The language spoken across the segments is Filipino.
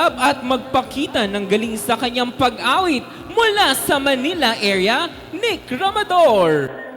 mag-collab at magpakita ng galing sa kanyang pag-awit mula sa Manila area, Nick Ramador.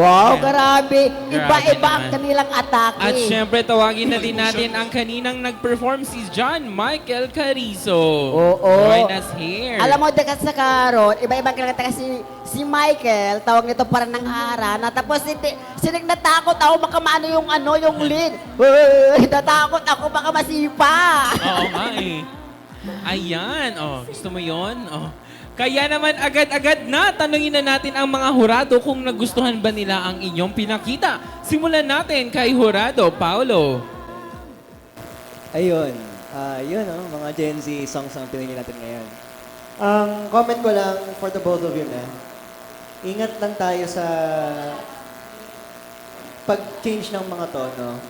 Wow, Ayan. grabe. Iba-iba ang naman. kanilang atake. At syempre, tawagin na din natin ang kaninang nag-perform si John Michael Carizo. Oo. Join us here. Alam mo, dagat sa karon, iba-ibang kinakanta si Michael, tawag nito parang nangharana. Tapos sinig natakot ako, baka maano yung lead. Natakot ako, baka masipa. Oo nga eh. Ayan. Oh, gusto mo yon? Oh. Kaya naman agad-agad na tanungin na natin ang mga hurado kung nagustuhan ba nila ang inyong pinakita. Simulan natin kay Hurado Paulo. Ayun. Yun, mga Gen Z songs ang pinili natin ngayon. Ang comment ko lang for the both of you na, ingat lang tayo sa pag-change ng mga tono.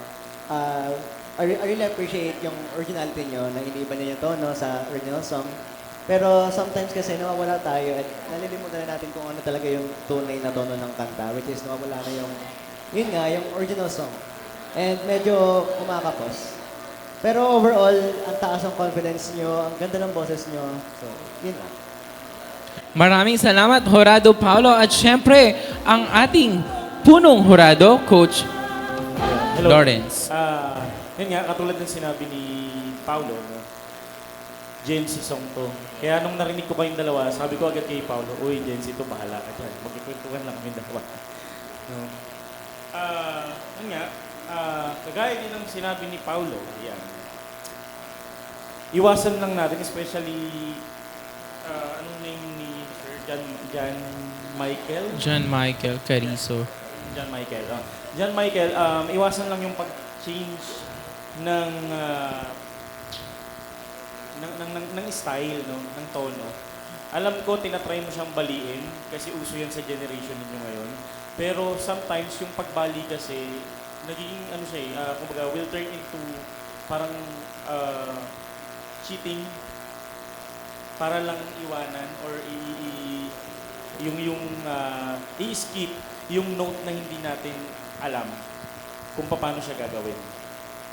I really appreciate yung originality nyo na iniiba niyo yung tono sa original song. Pero sometimes kasi nawawala tayo at nalilimutan na natin kung ano talaga yung tunay na tono ng kanta, which is nawawala na yung original song. And medyo kumakapos. Pero overall, ang taas ng confidence nyo, ang ganda ng boses nyo. So, yun lang. Maraming salamat, Hurado Paulo. At syempre, ang ating punong hurado, Coach Hello. Lawrence. Yun nga, katulad ng sinabi ni Paulo, no? Gen Z song to. Kaya nung narinig ko kayong dalawa, sabi ko agad kay Paulo, uy, Gen Z to, bahala ka dyan. Magkikwentuhan lang kami dalawa. No? Yun nga, kagaya din ng sinabi ni Paulo, yan. Iwasan lang natin, especially, anong name ni Sir John Michael? John Michael Carizo. John Michael. John Michael, iwasan lang yung pag-change ng style, no? Ng tono. Alam ko, tinatry mo siyang baliin kasi uso yan sa generation ninyo ngayon. Pero sometimes, yung pagbali kasi, nagiging, kumbaga, will turn into parang cheating para lang iwanan or i-skip yung note na hindi natin alam kung paano siya gagawin.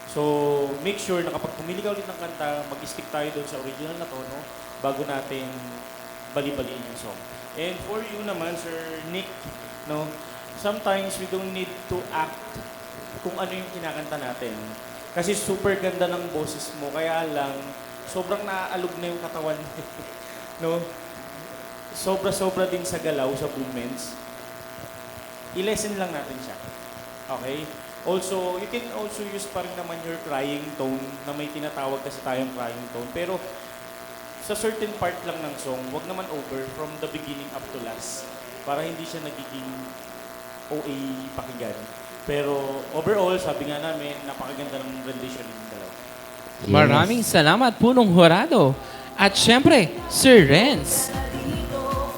So, make sure na kapag pumili ka ulit ng kanta, mag-stick tayo doon sa original na tono bago natin bali-baliin yung song. And for you naman, Sir Nick, no, sometimes we don't need to act kung ano yung kinakanta natin. Kasi super ganda ng boses mo, kaya lang, sobrang naaalog na yung katawan mo. No? Sobra-sobra din sa galaw, sa movements. I-lesson lang natin siya. Okay? Also, you can also use pa rin naman your crying tone na may tinatawag kasi tayong crying tone. Pero sa certain part lang ng song, wag naman over from the beginning up to last para hindi siya nagiging OA pakinggan. Pero overall, sabi nga namin, napakaganda ng rendition ng dalawa. Maraming salamat, punong hurado. At syempre, Sir Renz.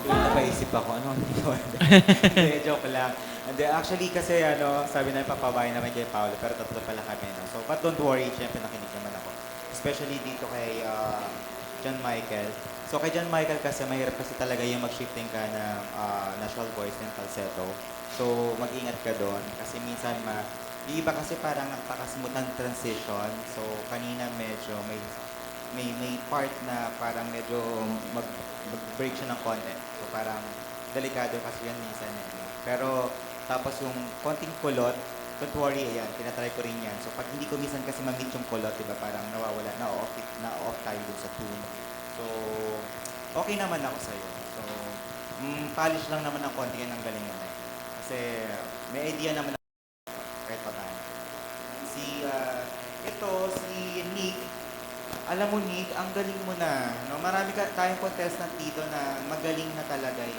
Napaisip ako, ano ang ginawa? Hindi, joke lang. Hindi, actually kasi sabi na papabayan naman kay Paolo, pero tatlo pala kami. No? So, but don't worry, syempre nakinig naman ako. Especially dito kay John Michael. So, kay John Michael kasi mahirap kasi talaga yung mag-shifting ka ng natural voice and falsetto. So, mag-ingat ka doon kasi minsan yung iba kasi parang napaka-smooth ng transition. So, kanina medyo may part na parang medyo mag-break siya ng konti. So, parang delikado kasi yan minsan. Pero, tapos yung konting kulot, don't worry, ayan, tinatry ko rin yan. So, pag hindi ko minsan kasi ma-meet yung kulot, diba, parang nawawala, na-off tayo dun sa tune. So, okay naman ako sa'yo. So, polish lang naman ng konti yan ang galing mo. Kasi, may idea naman ako kahit pa tayo. Si Nick, alam mo Nick, ang galing mo na. No? Marami tayong contestant dito na magaling na talaga eh.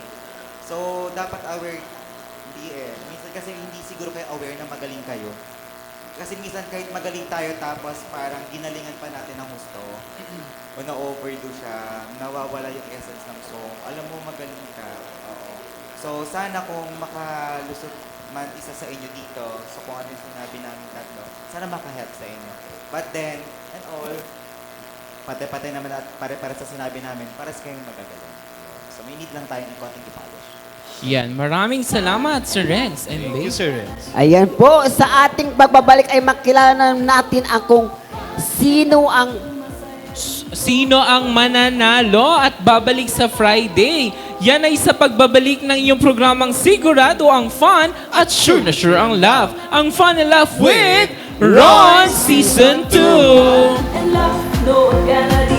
So, dapat aware. Hindi eh. Minsan kasi hindi siguro kayo aware na magaling kayo. Kasi minsan kahit magaling tayo tapos parang ginalingan pa natin ng husto o na-overdo siya, nawawala yung essence ng song. Alam mo, magaling ka. Oo. So, sana kung makalusot man isa sa inyo dito, so kung ano yung sinabi namin tatlo, sana makahelp sa inyo. But then, and all, pati-pati naman at pare-pare sa sinabi namin, para sa kayong magagaling. So, may need lang tayong konting i-polish. Yan, maraming salamat, Sir Renz. And Thank you, Sir Renz. Ayan po, sa ating pagbabalik ay makilala natin ang kung sino ang Sino ang mananalo at babalik sa Friday? Yan ay sa pagbabalik ng iyong programang sigurado ang fun at sure na sure ang laugh. Ang Fun and Laugh with Ron Season 2! And love, no one gonna